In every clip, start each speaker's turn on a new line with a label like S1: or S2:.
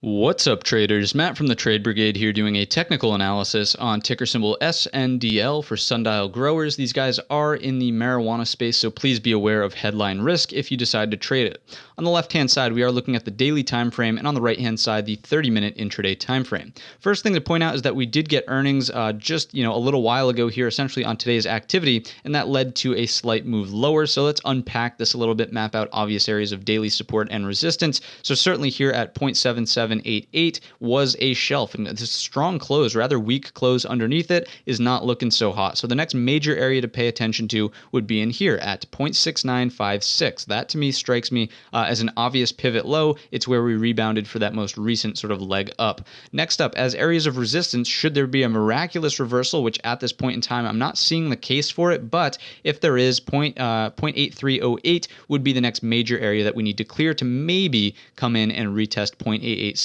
S1: What's up, traders? Matt from the Trade Brigade here doing a technical analysis on ticker symbol SNDL for Sundial growers. These guys are in the marijuana space, so please be aware of headline risk if you decide to trade it. On the left-hand side, we are looking at the daily time frame, and on the right-hand side, the 30-minute intraday time frame. First thing to point out is that we did get earnings just a little while ago here, essentially on today's activity, and that led to a slight move lower. So let's unpack this a little bit, map out obvious areas of daily support and resistance. So certainly here at 0.7788 was a shelf, and this strong close, rather weak close underneath it, is not looking so hot. So the next major area to pay attention to would be in here at 0.6956. That to me strikes me as an obvious pivot low. It's where we rebounded for that most recent sort of leg up. Next up, as areas of resistance, should there be a miraculous reversal, which at this point in time I'm not seeing the case for it, but if there is, 0.8308 would be the next major area that we need to clear to maybe come in and retest 0.8867.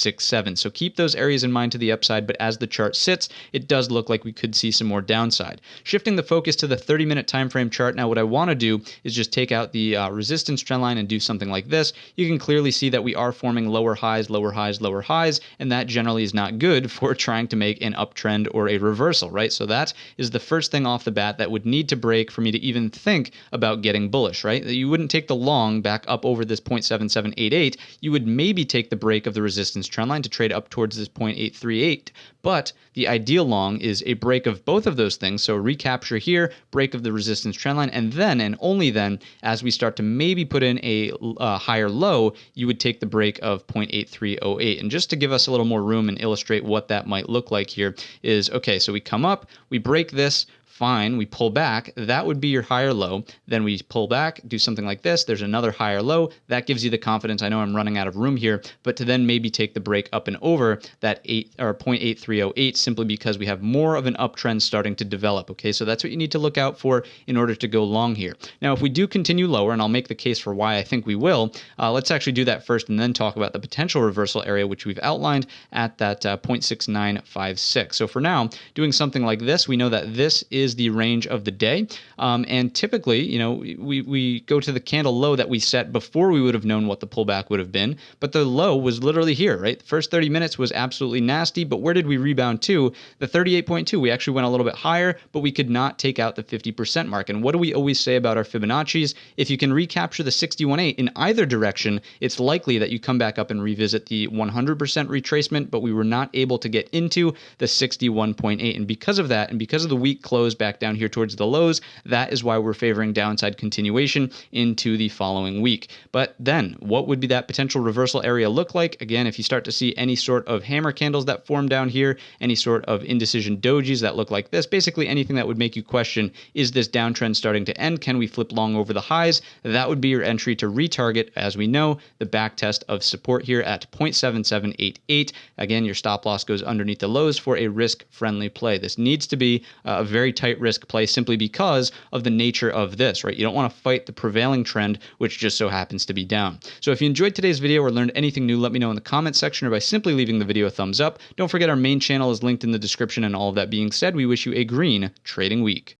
S1: So keep those areas in mind to the upside, but as the chart sits, it does look like we could see some more downside. Shifting the focus to the 30-minute time frame chart, now what I want to do is just take out the resistance trend line and do something like this. You can clearly see that we are forming lower highs, lower highs, lower highs, and that generally is not good for trying to make an uptrend or a reversal, right? So that is the first thing off the bat that would need to break for me to even think about getting bullish, right? You wouldn't take the long back up over this 0.7788. You would maybe take the break of the resistance trend line to trade up towards this 0.838, but the ideal long is a break of both of those things. So recapture here, break of the resistance trend line, and then and only then, as we start to maybe put in a higher low, you would take the break of 0.8308. And just to give us a little more room and illustrate what that might look like here is, okay, so we come up, we break this, fine, we pull back, that would be your higher low. Then we pull back, do something like this, there's another higher low. That gives you the confidence. I know I'm running out of room here, but to then maybe take the break up and over that 0.8308 simply because we have more of an uptrend starting to develop. Okay, so that's what you need to look out for in order to go long here. Now, if we do continue lower, and I'll make the case for why I think we will, let's actually do that first and then talk about the potential reversal area, which we've outlined at that 0.6956. So for now, doing something like this, we know that this is the range of the day, and typically, we go to the candle low that we set before we would have known what the pullback would have been, but the low was literally here, right? The first 30 minutes was absolutely nasty, but where did we rebound to? The 38.2. We actually went a little bit higher, but we could not take out the 50% mark. And what do we always say about our Fibonacci's? If you can recapture the 61.8 in either direction, it's likely that you come back up and revisit the 100% retracement, but we were not able to get into the 61.8. And because of that, and because of the weak close back down here towards the lows, that is why we're favoring downside continuation into the following week. But then what would be that potential reversal area look like? Again, if you start to see any sort of hammer candles that form down here, any sort of indecision dojis that look like this, basically anything that would make you question, is this downtrend starting to end? Can we flip long over the highs? That would be your entry to retarget, as we know, the back test of support here at 0.7788. Again, your stop loss goes underneath the lows for a risk-friendly play. This needs to be a very tight risk play simply because of the nature of this, right? You don't want to fight the prevailing trend, which just so happens to be down. So if you enjoyed today's video or learned anything new, let me know in the comments section or by simply leaving the video a thumbs up. Don't forget our main channel is linked in the description, and all of that being said, we wish you a green trading week.